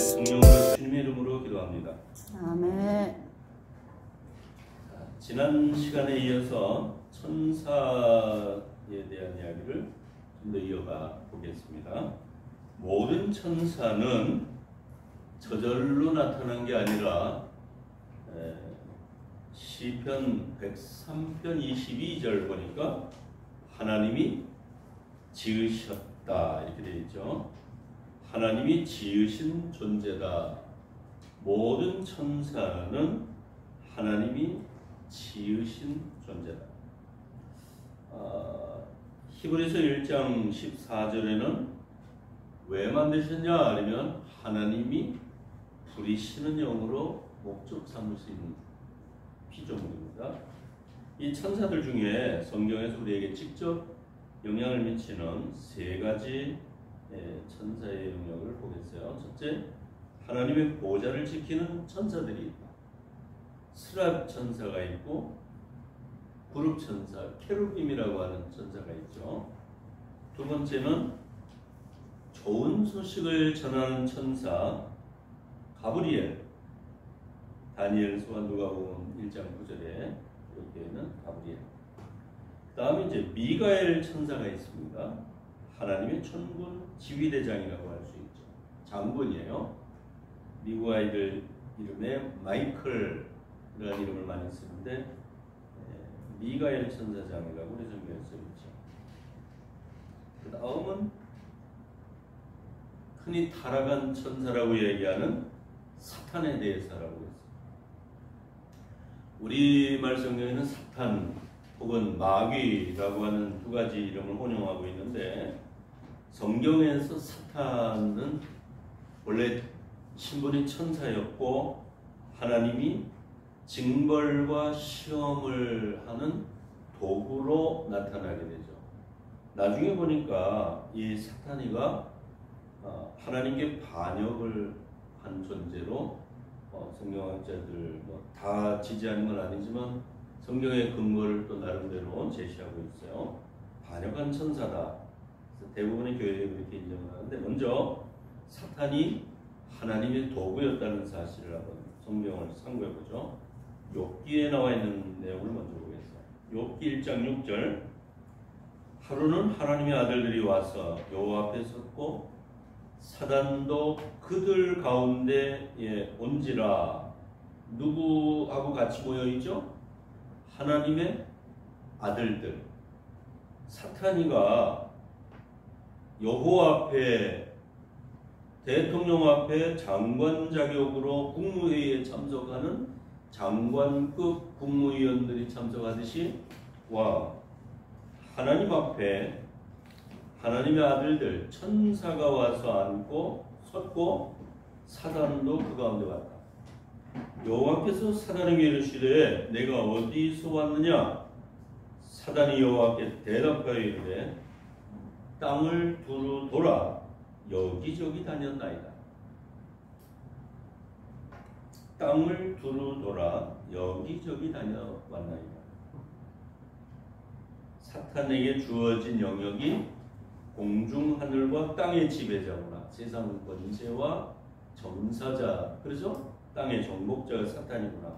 성령으로 주님의 이름으로 기도합니다. 아멘. 지난 시간에 이어서 천사에 대한 이야기를 좀 더 이어가 보겠습니다. 모든 천사는 저절로 나타난 게 아니라 시편 103편 22절 보니까 하나님이 지으셨다 이렇게 되어 있죠. 하나님이 지으신 존재다. 모든 천사는 하나님이 지으신 존재다. 히브리서 1장 14절에는 왜 만드셨냐 하면 하나님이 부리시는 영으로 목적 삼을 수 있는 피조물입니다. 이 천사들 중에 성경에서 우리에게 직접 영향을 미치는 세 가지 천사의 영역을 보겠어요. 첫째, 하나님의 보좌를 지키는 천사들이 있다. 스랍 천사가 있고 그룹 천사, 케루빔이라고 하는 천사가 있죠. 두 번째는 좋은 소식을 전하는 천사 가브리엘, 다니엘서와 누가복음 1장 9절에 이렇게 있는 가브리엘. 그 다음에 이제 미가엘 천사가 있습니다. 하나님의 천군 지휘대장이라고 할 수 있죠. 장군이에요. 미국 아이들 이름에 마이클이라는 이름을 많이 쓰는데 미가엘 천사장이라고 우리 성경에 써있죠. 그 다음은 흔히 타락한 천사라고 얘기하는 사탄에 대해서라고 했습니다. 우리말 성경에는 사탄 혹은 마귀라고 하는 두 가지 이름을 혼용하고 있는데 성경에서 사탄은 원래 신분이 천사였고 하나님이 징벌과 시험을 하는 도구로 나타나게 되죠. 나중에 보니까 이 사탄이가 하나님께 반역을 한 존재로 성경학자들 다 지지하는 건 아니지만 성경의 근거를 또 나름대로 제시하고 있어요. 반역한 천사다. 그래서 대부분의 교회에 그렇게 인정을 하는데 먼저 사탄이 하나님의 도구였다는 사실을 한번 성경을 참고해보죠. 욥기에 나와 있는 내용을 먼저 보겠습니다. 욥기 1장 6절 하루는 하나님의 아들들이 와서 여호와 앞에 섰고 사단도 그들 가운데에 온지라. 누구하고 같이 모여있죠? 하나님의 아들들. 사탄이가 여호와 앞에 대통령 앞에 장관 자격으로 국무회의에 참석하는 장관급 국무위원들이 참석하듯이 하나님 앞에 하나님의 아들들 천사가 와서 앉고 섰고 사단도 그 가운데 왔다. 여호와께서 사단에게 이르시되 내가 어디서 왔느냐? 사단이 여호와께 대답하여 이르되 땅을 두루 돌아 여기저기 다녔나이다. 땅을 두루 돌아 여기저기 다녀왔나이다. 사탄에게 주어진 영역이 공중 하늘과 땅의 지배자구나. 세상 권세와 점사자, 그렇죠? 땅의 정복자가 사탄이구나.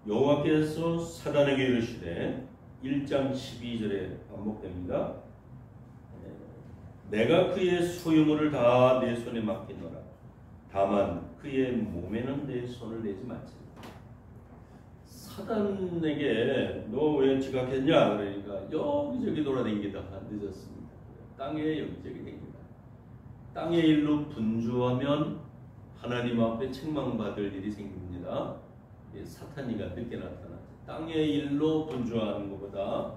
여호와께서 사단에게 이르시되 1장 12절에 반복됩니다. 내가 그의 소유물을 다 내 손에 맡기노라. 다만 그의 몸에는 내 손을 내지 말지니. 사단에게 너 왜 지각했냐? 그러니까 여기저기 돌아다니기다 늦었습니다. 땅에 여기저기 다닙니다. 땅의 일로 분주하면 하나님 앞에 책망받을 일이 생깁니다. 사탄이가 늦게 나타나죠. 땅의 일로 분주하는 것보다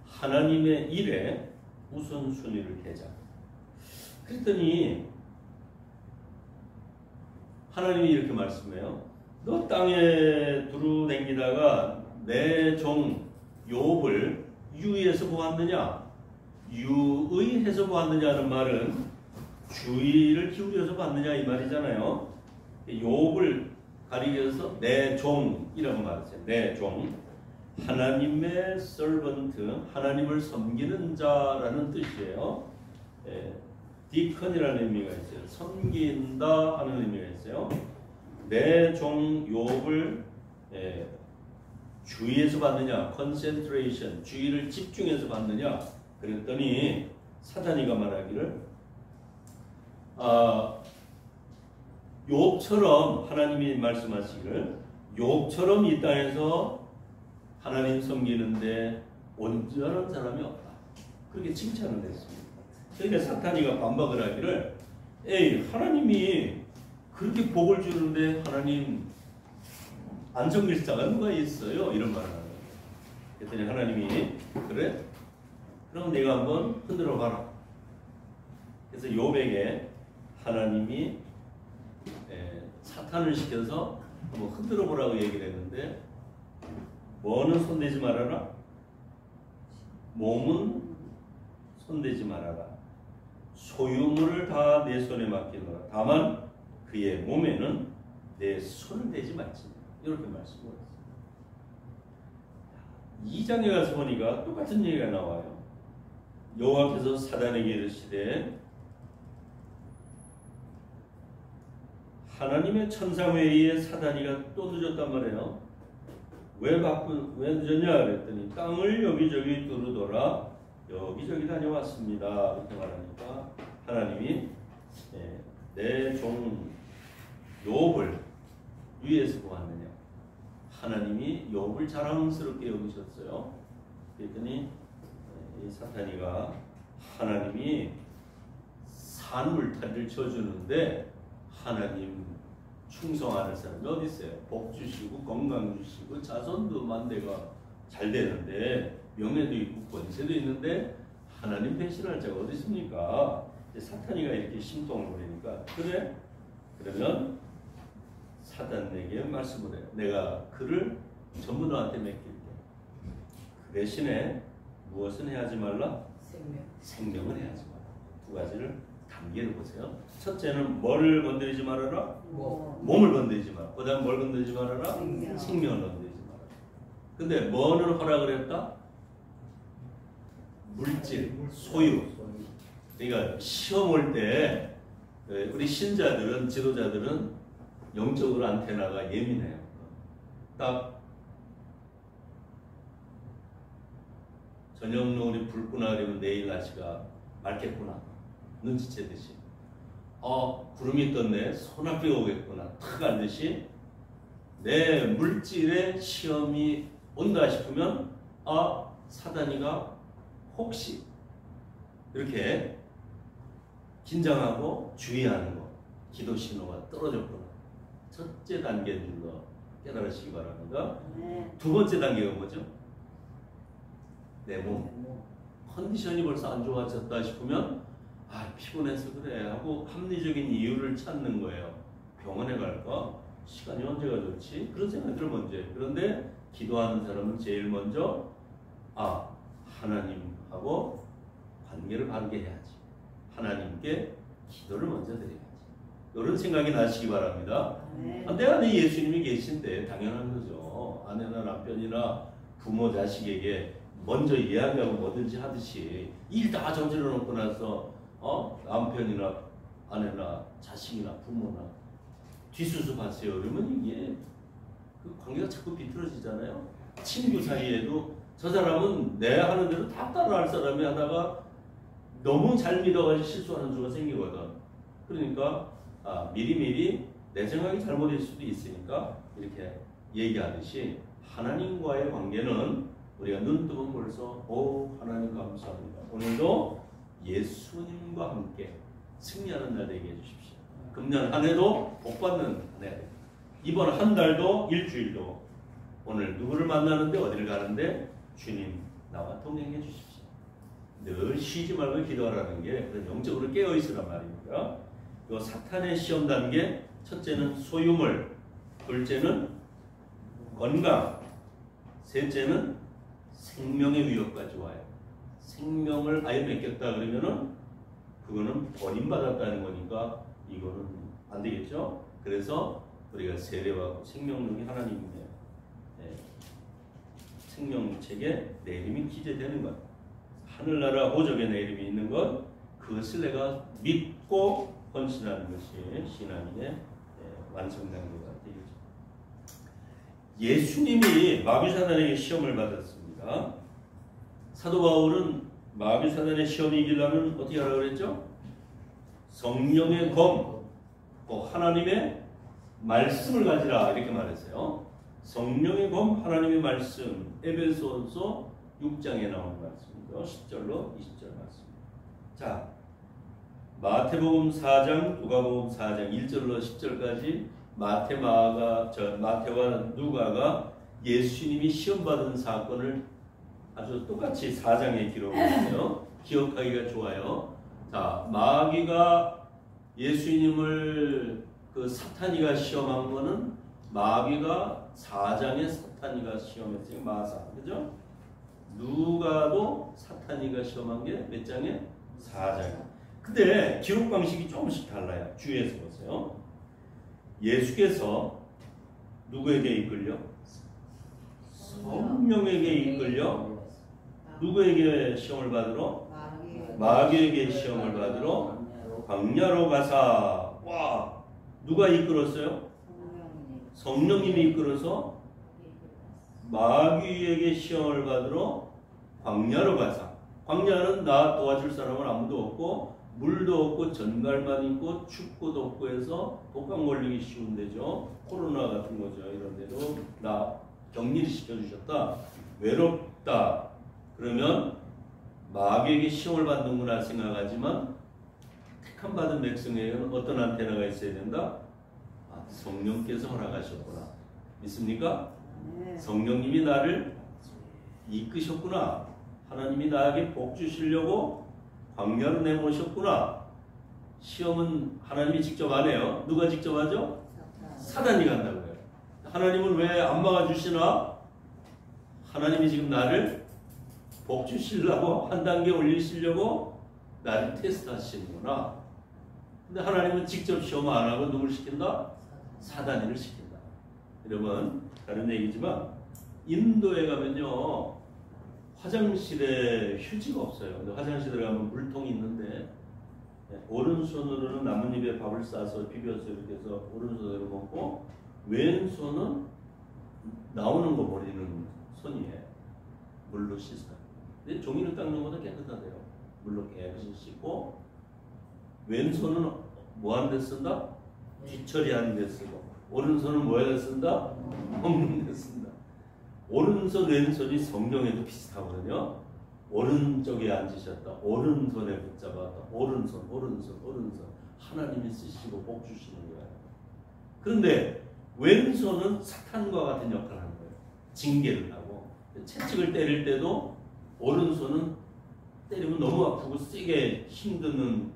하나님의 일에 우선순위를 대자. 그랬더니 하나님이 이렇게 말씀해요. 너 땅에 두루 댕기다가 내 종 욥을 유의해서 보았느냐? 유의해서 보았느냐는 말은 주의를 기울여서 봤느냐 이 말이잖아요. 욥을 가리켜서 내 종이라고 말했어요. 내 종. 하나님의 servant, 하나님을 섬기는 자라는 뜻이에요. 디컨이라는 의미가 있어요. 섬긴다 하는 의미가 있어요. 내 종 욥을 주의해서 받느냐, concentration, 주의를 집중해서 받느냐 그랬더니 사단이가 말하기를 욥처럼 하나님이 말씀하시기를 욥처럼 이 땅에서 하나님 섬기는데 온전한 사람이 없다. 그렇게 칭찬을 했습니다. 그러니까 사탄이가 반박을 하기를 에이 하나님이 그렇게 복을 주는데 하나님 안 섬길 자가 누가 있어요? 이런 말을 하는 거예요. 그랬더니 하나님이 그래? 그럼 내가 한번 흔들어 봐라. 그래서 욥에게 하나님이 사탄을 시켜서 한번 흔들어 보라고 얘기를 했는데 뭐는 손대지 말아라? 몸은 손대지 말아라. 소유물을 다 내 손에 맡기노라. 다만 그의 몸에는 내 손을 대지 말지. 이렇게 말씀을 했습니다. 2장에 가서 보니까 똑같은 얘기가 나와요. 여호와께서 사단에게 이르시되 하나님의 천사 외에 사단이가 또 늦었단 말이에요. 왜 늦었냐 그랬더니 땅을 여기저기 두루돌아 여기저기 다녀왔습니다. 이렇게 말하니까 하나님이 내 종 욥을 위에서 보았느냐. 하나님이 욥을 자랑스럽게 여기셨어요. 그랬더니 이 사탄이가 하나님이 산울타리를 쳐주는데 하나님 충성하는 사람이 어디 있어요? 복 주시고 건강 주시고 자손도 만대가 잘 되는데 명예도 있고 권세도 있는데 하나님 배신할 자가 어디 있습니까? 사탄이가 이렇게 심통을 부리니까 그래? 그러면 사단에게 말씀을 해요. 내가 그를 전부 너한테 맡길게. 그 대신에 무엇은 해야지 말라? 생명은 해야지 말라. 두 가지를 단계를 보세요. 첫째는 뭐를 건드리지 말아라? 몸을 건드리지 마라. 그 다음 뭘 건드리지 말아라? 생명을 건드리지 말아라. 근데 뭐는 허락을 했다? 물질, 소유. 그러니까 시험 올 때 우리 신자들은, 지도자들은 영적으로 안테나가 예민해요. 딱 저녁 노을이 붉구나 그러면 내일 날씨가 맑겠구나 눈치채듯이 구름이 떴네 소낙비 오겠구나 탁 알듯이 내 물질의 시험이 온다 싶으면 사단이가 혹시 이렇게 긴장하고 주의하는 거 기도 신호가 떨어졌구나. 첫째 단계인 거 깨달으시기 바랍니다. 두 번째 단계가 뭐죠? 내 몸. 컨디션이 벌써 안 좋아졌다 싶으면 피곤해서 그래 하고 합리적인 이유를 찾는 거예요. 병원에 갈까? 시간이 언제가 좋지? 그런 생각들을 먼저 해요. 그런데 기도하는 사람은 제일 먼저 하나님하고 관계를 바르게 해야지. 하나님께 기도를 먼저 드려야지. 이런 생각이 나시기 바랍니다. 내 안에 예수님이 계신데 당연한 거죠. 아내나 남편이나 부모 자식에게 먼저 이야기하고 뭐든지 하듯이 일 다 저질러 놓고 나서 남편이나 아내나 자식이나 부모나 뒷수습하세요. 그러면 이게 그 관계가 자꾸 비틀어지잖아요. 친구 사이에도 저 사람은 내 하는 대로 다 따라할 사람이 하다가 너무 잘 믿어가지고 실수하는 수가 생기거든. 그러니까 미리미리 내 생각이 잘못일 수도 있으니까 이렇게 얘기하듯이 하나님과의 관계는 우리가 눈 뜨면 벌써 하나님 감사합니다. 오늘도 예수님과 함께 승리하는 날 되게 해주십시오. 금년 한 해도 복받는 한 해. 이번 한 달도 일주일도 오늘 누구를 만나는데 어디를 가는데 주님 나와 동행해 주십시오. 늘 쉬지 말고 기도하라는 게 그런 영적으로 깨어있으란 말입니다. 이 사탄의 시험 단계 첫째는 소유물, 둘째는 건강, 셋째는 생명의 위협까지 와요. 생명을 아예 뺏겼다 그러면은 그거는 버림받았다는 거니까 이거는 안 되겠죠. 그래서 우리가 세례와 생명력이 하나님이에요. 생명책에 내 이름이 기재되는 것, 하늘나라 호적에 내 이름이 있는 것, 그것을 내가 믿고 헌신하는 것이 신앙인의 완성된 것 되겠죠. 예수님이 마귀사단에게 시험을 받았습니다. 사도 바울은 마귀사단의 시험이 이기려면 어떻게 하라고 그랬죠? 성령의 검, 또 하나님의 말씀을 가지라 이렇게 말했어요. 성령의 검, 하나님의 말씀, 에베소서 6장에 나오는 말씀이죠. 10절로 20절 말씀. 자, 마태복음 4장, 누가복음 4장 1절로 10절까지 마태와 누가가 예수님이 시험받은 사건을 아주 똑같이 4장에 기록했어요. 기억하기가 좋아요. 자, 마귀가 예수님을 사탄이가 시험한 거는 마귀가 4장에 사탄이가 시험했어요. 마사. 그죠? 누가도 사탄이가 시험한 게 몇 장에? 4장. 근데 기록 방식이 조금씩 달라요. 주의해서 보세요. 예수께서 누구에게 이끌려? 성령에게 이끌려 누구에게 시험을 받으러? 마귀에게 시험을 받으러 광야로 가사. 와, 누가 이끌었어요? 성령님이 이끌어서 마귀에게 시험을 받으러 광야로 가사. 광야는 나 도와줄 사람은 아무도 없고 물도 없고 전갈만 있고 춥고 덥고 해서 독감 걸리기 쉬운 데죠. 코로나 같은 거죠. 이런 데도 나 격리를 시켜주셨다. 외롭다. 그러면 마귀에게 시험을 받는구나 생각하지만 택함 받은 백성에게는 어떤 안테나가 있어야 된다? 아, 성령께서 허락하셨구나. 믿습니까? 성령님이 나를 이끄셨구나. 하나님이 나에게 복 주시려고 광야로 내모셨구나. 시험은 하나님이 직접 안 해요. 누가 직접 하죠? 사단이 간다고요. 하나님은 왜 안 막아주시나? 하나님이 지금 나를 복 주시려고 한 단계 올리시려고 나를 테스트하시는구나. 근데 하나님은 직접 시험 안 하고 누굴 시킨다? 사단이를 시킨다. 여러분, 다른 얘기지만 인도에 가면요 화장실에 휴지가 없어요. 근데 화장실에 가면 물통이 있는데 오른손으로는 나뭇잎에 밥을 싸서 비벼서 이렇게 해서 오른손으로 먹고 왼손은 나오는 거 버리는 손이에요. 물로 씻어요. 근데 종이를 닦는 것보다 깨끗하대요. 물로 깨끗이 씻고 왼손은 뭐 하는 데 쓴다? 뒤처리하는 데 쓰고 오른손은 뭐에 쓴다? 먹는 데 쓴다. 오른손 왼손이 성령에도 비슷하거든요. 오른쪽에 앉으셨다. 오른손에 붙잡았다. 오른손 하나님이 쓰시고 복 주시는 거예요. 그런데 왼손은 사탄과 같은 역할을 하는 거예요. 징계를 하고 채찍을 때릴 때도 오른손은 때리면 너무 아프고 세게 힘드는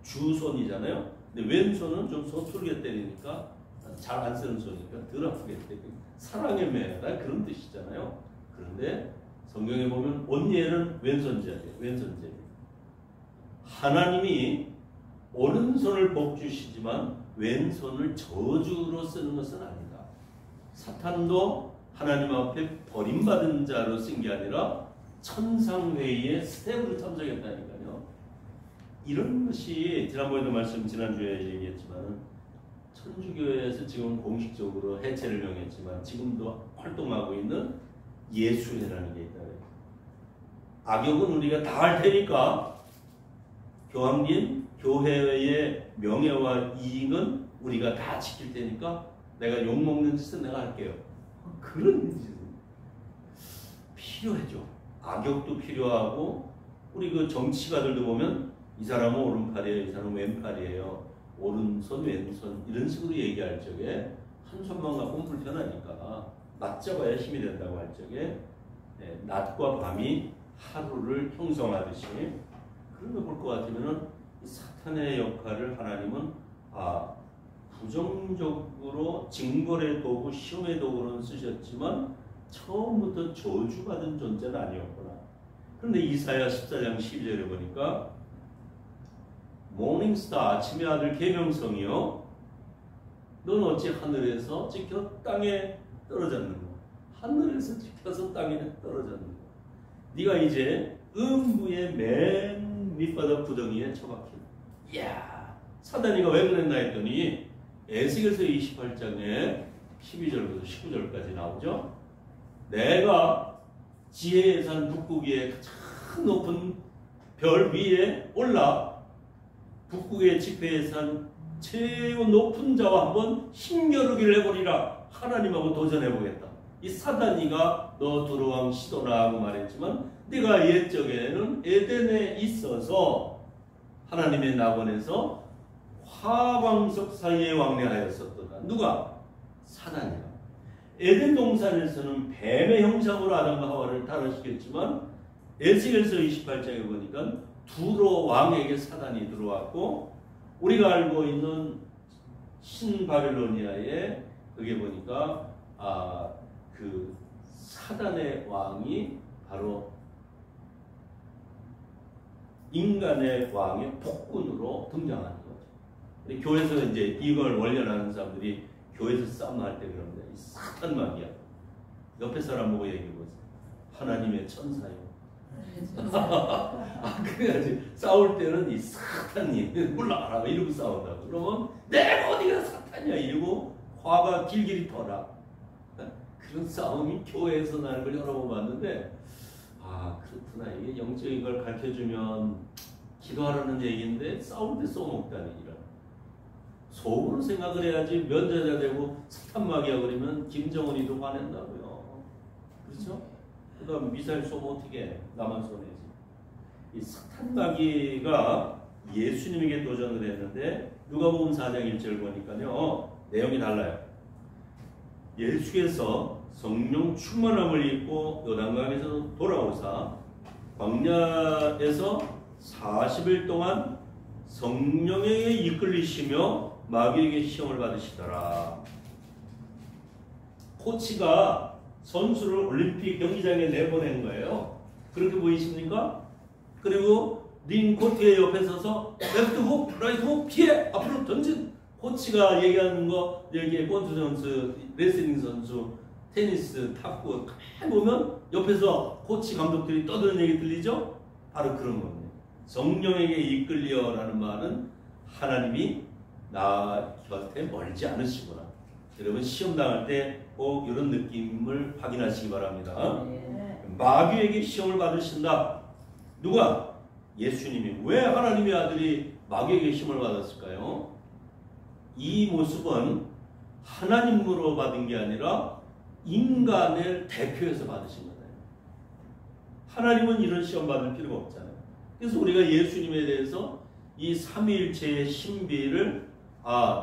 주손이잖아요. 근데 왼손은 좀 서툴게 때리니까 잘 안 쓰는 손이니까 덜 아프게 때리고 사랑의 매다 그런 뜻이잖아요. 그런데 성경에 보면 온예는 왼손잡이에요. 왼손잡이. 하나님이 오른손을 복 주시지만 왼손을 저주로 쓰는 것은 아니다. 사탄도 하나님 앞에 버림받은 자로 쓴 게 아니라 천상회의의 스텝으로 참석했다니까요. 이런 것이 지난주에 얘기했지만 천주교에서 지금 공식적으로 해체를 명했지만 지금도 활동하고 있는 예수회라는 게 있다. 악역은 우리가 다 할 테니까 교황님 교회의 명예와 이익은 우리가 다 지킬 테니까 내가 욕먹는 짓은 내가 할게요. 그런 짓은 필요하죠. 악역도 필요하고 우리 그 정치가들도 보면 이 사람은 오른팔이에요. 이 사람은 왼팔이에요. 오른손 왼손 이런 식으로 얘기할 적에 한 손만 갖고는 불편하니까 맞잡아야 힘이 된다고 할 적에 낮과 밤이 하루를 형성하듯이 그런 거 볼 것 같으면은 사탄의 역할을 하나님은 부정적으로 징벌의 도구 시험의 도구로는 쓰셨지만 처음부터 저주받은 존재는 아니었구나. 그런데 이사야 14장 12절에 보니까 모닝스타 아침의 아들 계명성이요 넌 어찌 하늘에서 찍혀 땅에 떨어졌는가. 하늘에서 찍혀서 땅에 떨어졌는데 네가 이제 음부의 맨 밑바닥 구덩이에 처박힌다. 이야, 사단이가 왜 그랬나 했더니 에스겔서 28장에 12절부터 19절까지 나오죠. 내가 지혜의 산 북극의 가장 높은 별 위에 올라 북극의 지폐의 산 최고 높은 자와 한번 힘겨루기를 해보리라. 하나님하고 도전해보겠다. 이 사단이가 너 두루왕 시도나 하고 말했지만 네가 옛적에는 에덴에 있어서 하나님의 낙원에서 화광석 사이에 왕래하였었도다. 누가? 사단이야. 에덴 동산에서는 뱀의 형상으로 아담과 하와를 탈환시켰지만 에스겔서 28장에 보니까 두로 왕에게 사단이 들어왔고 우리가 알고 있는 신바빌로니아에 그게 보니까 그 사단의 왕이 바로 인간의 왕의 폭군으로 등장하는 거죠. 교회에서 이제 이걸 원련하는 사람들이 교회에서 싸움할 때 그럽니다. 이 사탄 마귀야. 옆에 사람 보고 얘기해보세요. 하나님의 천사요. 그래야지. 싸울 때는 이 사탄이 올라가라 이러고 싸운다고. 그러면 내가 어디가 사탄이야 이러고 화가 길길이 터라. 그런 싸움이 교회에서 나는 걸 여러 번 봤는데 그렇구나. 이게 영적인 걸 가르쳐주면 기도하라는 얘기인데 싸울 때 써먹다니 이런. 속으로 생각을 해야지. 면제자 되고 사탄 마귀야 그러면 김정은이도 화낸다고요. 그렇죠? 그 다음 미사일 쏘면 어떻게 해? 나만 쏘내지. 이 사탄 마귀가 예수님에게 도전을 했는데 누가복음 4장 1절 보니까요. 내용이 달라요. 예수께서 성령 충만함을 입고 요단강에서 돌아오사 광야에서 40일 동안 성령에게 이끌리시며 마귀에게 시험을 받으시더라. 코치가 선수를 올림픽 경기장에 내보낸 거예요. 그렇게 보이십니까? 그리고 링 코트의 옆에 서서 레프트 훅, 라이트 훅, 피해, 앞으로 전진. 코치가 얘기하는 거, 여기에 권투 선수, 레슬링 선수, 테니스, 탁구 가만히 보면 옆에서 코치 감독들이 떠드는 얘기 들리죠? 바로 그런 겁니다. 성령에게 이끌려라는 말은 하나님이 나 곁에 멀지 않으시구나. 여러분 시험 당할 때 꼭 이런 느낌을 확인하시기 바랍니다. 마귀에게 시험을 받으신다. 누가? 예수님이. 왜 하나님의 아들이 마귀에게 시험을 받았을까요? 이 모습은 하나님으로 받은 게 아니라 인간을 대표해서 받으신 거예요. 하나님은 이런 시험 받을 필요가 없잖아요. 그래서 우리가 예수님에 대해서 이 삼위일체의 신비를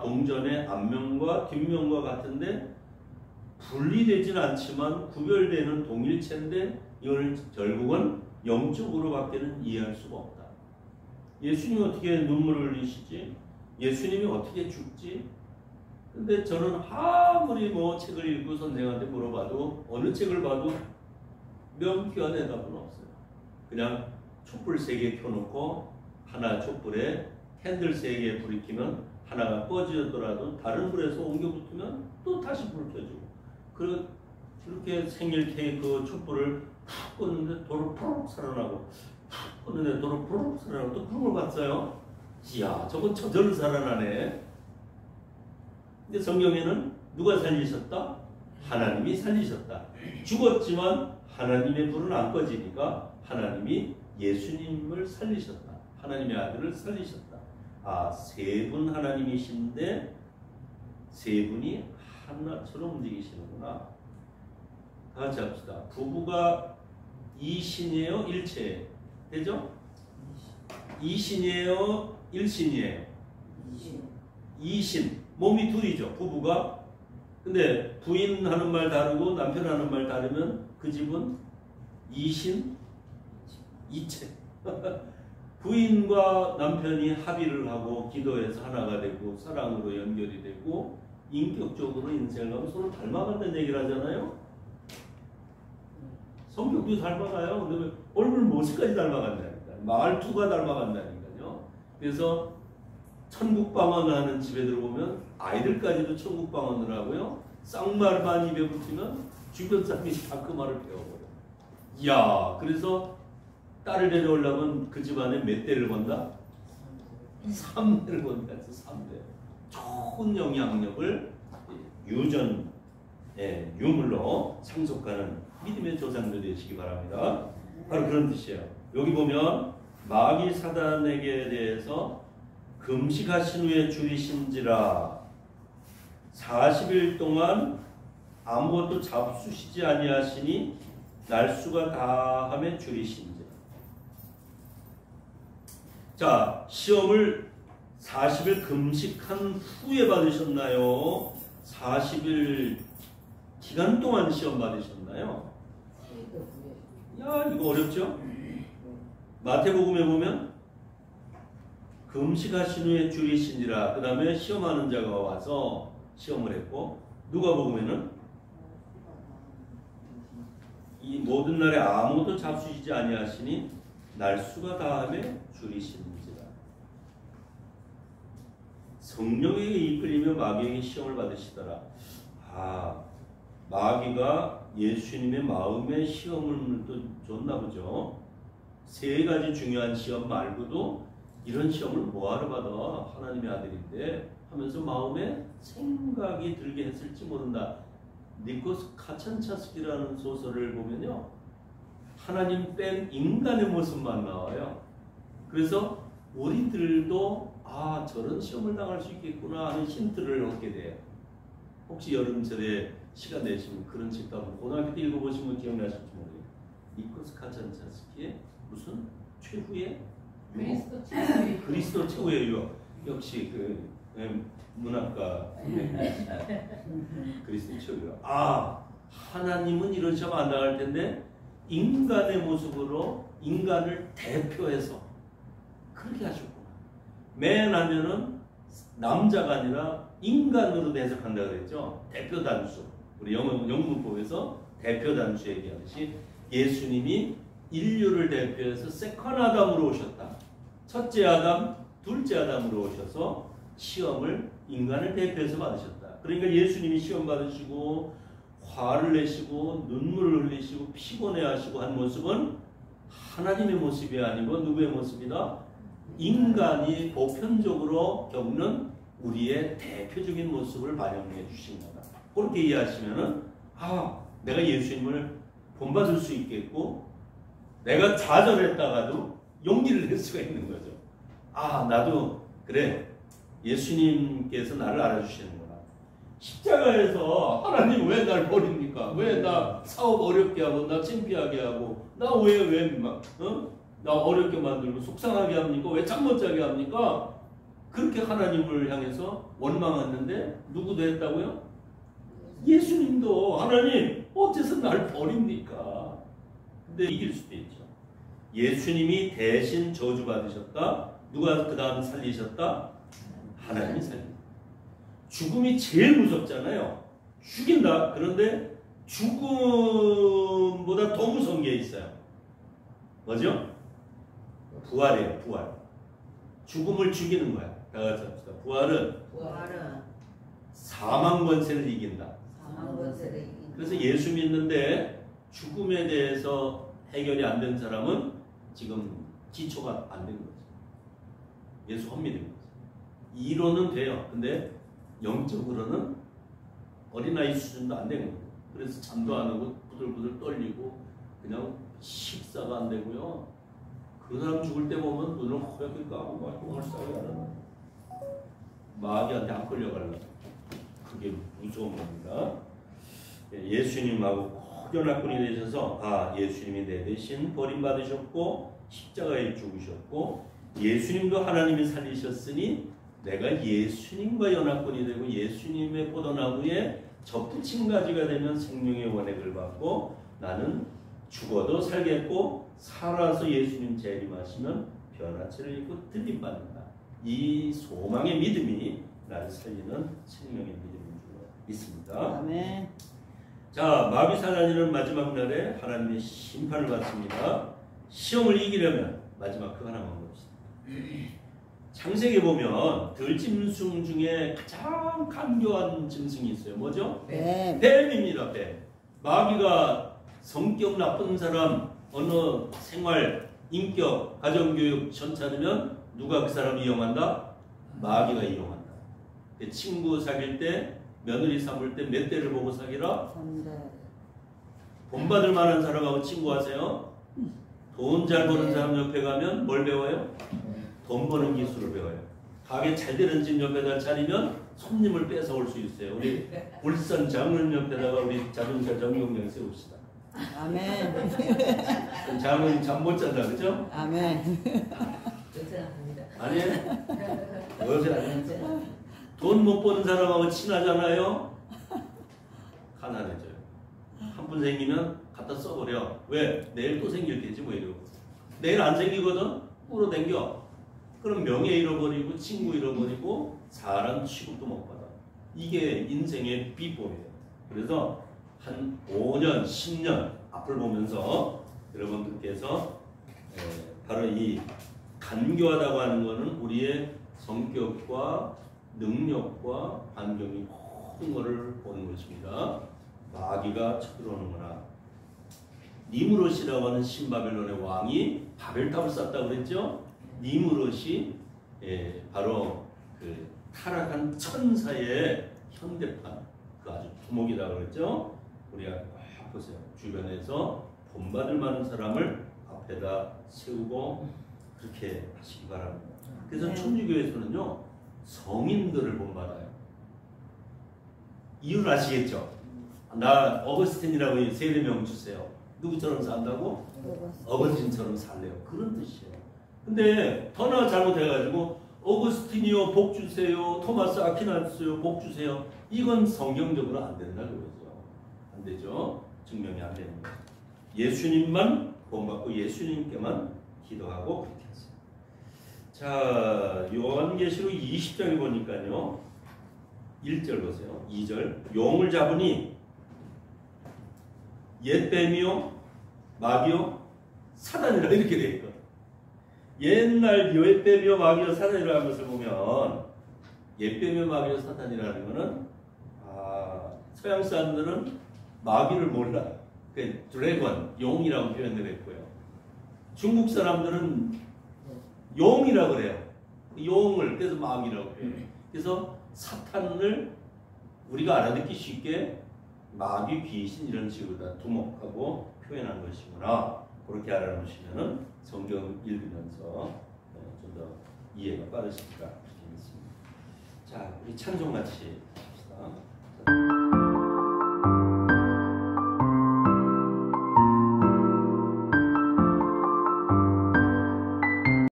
동전의 앞면과 뒷면과 같은데 분리되지는 않지만 구별되는 동일체인데 이걸 결국은 영적으로밖에는 이해할 수가 없다. 예수님이 어떻게 눈물을 흘리시지? 예수님이 어떻게 죽지? 근데 저는 아무리 책을 읽고 선생한테 물어봐도 어느 책을 봐도 명쾌한 대답은 없어요. 그냥 촛불 3개 켜놓고 하나 촛불에 캔들 3개 불이 켜면 하나가 꺼지더라도 다른 불에서 옮겨 붙으면 또 다시 불 켜지고 그렇게 생일 케이크 촛불을 푹 껐는데 도로 푸르륵 살아나고 푹 껐는데 도로 푸르륵 살아나고 또 그런 걸 봤어요. 이야 저건 저절로 살아나네. 근데 성경에는 누가 살리셨다? 하나님이 살리셨다. 죽었지만 하나님의 불은 안 꺼지니까 하나님이 예수님을 살리셨다. 하나님의 아들을 살리셨다. 세 분 하나님이신데 세 분이 하나처럼 움직이시는구나. 다 같이 합시다. 부부가 이신이에요? 일체예요? 되죠? 이신이에요? 일신이에요? 이신. 몸이 둘이죠. 부부가. 근데 부인 하는 말 다르고 남편 하는 말 다르면 그 집은 이신, 이체. 부인과 남편이 합의를 하고 기도해서 하나가 되고 사랑으로 연결이 되고 인격적으로 인생을 하면 서로 닮아간다는 얘기를 하잖아요. 성격도 닮아가요. 근데 얼굴 모습까지 닮아간다니까. 말투가 닮아간다니까요. 그래서 천국 방언을 하는 집에 들어보면 아이들까지도 천국 방언을 하고요. 쌍말만 입에 붙으면 주변 사람이 다 그 말을 배워버려. 이야, 그래서 딸을 데려오려면 그 집안에 몇 대를 건다? 3대를 건다 해서 3대. 좋은 영향력을 유물로 상속하는 믿음의 조상들 되시기 바랍니다. 바로 그런 뜻이에요. 여기 보면 마귀 사단에게 대해서 금식하신 후에 줄이신지라 40일 동안 아무것도 잡수시지 아니하시니 날수가 다함에 줄이신지라. 자, 시험을 40일 금식한 후에 받으셨나요? 40일 기간 동안 시험 받으셨나요? 야, 이거 어렵죠? 마태복음에 보면 금식하신 후에 줄이신지라, 그 다음에 시험하는 자가 와서 시험을 했고, 누가복음에는 이 모든 날에 아무것도 잡수시지 아니하시니 날수가 다함에 줄이신지라. 성령에게 이끌리며 마귀에게 시험을 받으시더라. 아, 마귀가 예수님의 마음의 시험을 또 줬나 보죠. 세 가지 중요한 시험 말고도 이런 시험을 뭐하러 받아? 하나님의 아들인데 하면서 마음에 생각이 들게 했을지 모른다. 니코스 카찬차스키라는 소설을 보면요, 하나님 뺀 인간의 모습만 나와요. 그래서 우리들도 아, 저런 시험을 당할 수 있겠구나 하는 힌트를 얻게 돼요. 혹시 여름철에 시간 내시면 그런 책도 한번 고등학교 때 읽어보시면 기억나실지 모르겠어요. 니코스 카찬차스키의 무슨 최후의 유혹? 그리스도 최후의 유혹. 역시 그 문학가 그리스도 최후의 유혹. 아, 하나님은 이런 시험 안 당할 텐데 인간의 모습으로 인간을 대표해서 그렇게 하셨구나. 맨 하면은 남자가 아니라 인간으로 해석한다 그랬죠. 대표 단수. 우리 영문법에서 대표 단수 얘기하듯이 예수님이 인류를 대표해서 세컨 아담으로 오셨다. 첫째 아담, 둘째 아담으로 오셔서 시험을 인간을 대표해서 받으셨다. 그러니까 예수님이 시험 받으시고 화를 내시고 눈물을 흘리시고 피곤해하시고 한 모습은 하나님의 모습이 아니고 누구의 모습이다? 인간이 보편적으로 겪는 우리의 대표적인 모습을 반영해 주신 거다. 그렇게 이해하시면은 아, 내가 예수님을 본받을 수 있겠고 내가 좌절했다가도 용기를 낼 수가 있는 거죠. 아, 나도 그래, 예수님께서 나를 알아주시는구나. 십자가에서 하나님 왜 날 버립니까? 왜 나 사업 어렵게 하고 나 창피하게 하고 나 나 어렵게 만들고 속상하게 합니까? 왜 잠 못 자게 합니까? 그렇게 하나님을 향해서 원망했는데 누구도 했다고요? 예수님도 하나님 어째서 날 버립니까? 근데 이길 수도 있죠. 예수님이 대신 저주받으셨다. 누가 그 다음 살리셨다? 하나님이 살린다. 죽음이 제일 무섭잖아요. 죽인다. 그런데 죽음보다 더 무서운 게 있어요. 뭐죠? 부활이에요. 부활. 죽음을 죽이는 거야. 다 같이 합시다. 부활은 사망 권세를 이긴다. 그래서 예수 믿는데 죽음에 대해서 해결이 안 된 사람은 지금 기초가 안 된 거죠. 예수 헛믿은 거죠. 이론은 돼요. 근데 영적으로는 어린아이 수준도 안 되는 거예요. 그래서 잠도 안 오고 부들부들 떨리고 그냥 식사가 안 되고요. 그 사람 죽을 때 보면 눈을 허옇게 까고 막 활싸게 하는 마귀한테 안 끌려가려고. 그게 무서운 겁니다. 예수님하고 연합군이 되셔서 아, 예수님이 내 대신 버림받으셨고 십자가에 죽으셨고 예수님도 하나님이 살리셨으니 내가 예수님과 연합군이 되고 예수님의 포도나무에 접붙인 가지가 되면 생명의 원액을 받고 나는 죽어도 살겠고 살아서 예수님 재림하시면 변화체를 입고 들림받는다. 이 소망의 믿음이 나를 살리는 생명의 믿음인 줄 믿습니다. 아멘. 자, 마귀사단이는 마지막 날에 하나님의 심판을 받습니다. 시험을 이기려면 마지막 그 하나만 봅시다. 창세기에 보면 들짐승 중에 가장 간교한 짐승이 있어요. 뭐죠? 뱀. 뱀입니다. 뱀. 마귀가 성격 나쁜 사람, 어느 생활, 인격, 가정교육 전차리면 누가 그 사람을 이용한다? 마귀가 이용한다. 친구 사귈 때, 며느리 삼을 때 몇 대를 보고 사귀라? 본받을 만한 사람하고 친구하세요. 돈 잘 버는 사람 옆에 가면 뭘 배워요? 돈 버는 기술을 배워요. 가게 잘 되는 집 옆에다 차리면 손님을 뺏어올 수 있어요. 우리 울산 장흥 옆에다가 우리 자동차 전용장 세웁시다. 아멘. 장흥 잠 못 잔다, 그죠? 아멘. 아니에요? 요새 아니에요? 돈 못 버는 사람하고 친하잖아요? 가난해져요. 한 분 생기면 갖다 써버려. 왜? 내일 또 생길 테지 뭐 이러고. 내일 안 생기거든? 끌어당겨. 그럼 명예 잃어버리고 친구 잃어버리고 사람 취급도 못 받아. 이게 인생의 비법이에요. 그래서 한 5년, 10년 앞을 보면서 여러분들께서 바로 이 간교하다고 하는 것은 우리의 성격과 능력과 환경이 모든 것을 보는 것입니다. 마귀가 쳐들어오는구나. 니무롯이라고 하는 신바벨론의 왕이 바벨탑을 쌓았다고 그랬죠? 니무롯이 바로 그 타락한 천사의 현대판, 그 아주 두목이라고 그랬죠? 우리가 꼭 보세요. 주변에서 본받을 만한 사람을 앞에다 세우고 그렇게 하시기 바랍니다. 그래서 천주교에서는요, 성인들을 본받아요. 이유를 아시겠죠? 나 어거스틴이라고 세례명 주세요. 누구처럼 산다고? 어거스틴처럼 살래요. 그런 뜻이에요. 근데 더나 잘못해가지고 어거스틴이요 복 주세요, 토마스 아퀴나스요 복 주세요, 이건 성경적으로 안 된다 그러죠. 안 되죠. 증명이 안 되는 거예요. 예수님만 본받고 예수님께만 기도하고 그렇게 하세요. 자, 요한계시록 20장에 보니까요, 1절 보세요. 2절 용을 잡으니 옛뱀이요 마귀요 사단이라 이렇게 되어 있거든. 옛날 옛뱀이요 마귀요 사단이라는 것을 보면, 옛뱀이요 마귀요 사단이라는 것은 서양 사람들은 마귀를 몰라. 그 드래곤, 용이라고 표현을 했고요. 중국 사람들은 용이라고 그래요. 용을 그래서 마귀라고 표현해요. 그래서 사탄을 우리가 알아듣기 쉽게 마귀, 귀신 이런 식으로 다 두목하고 표현한 것이구나. 그렇게 알아놓으시면은 성경 읽으면서 좀 더 이해가 빠르실까 싶습니다. 자, 우리 찬송 같이 합시다.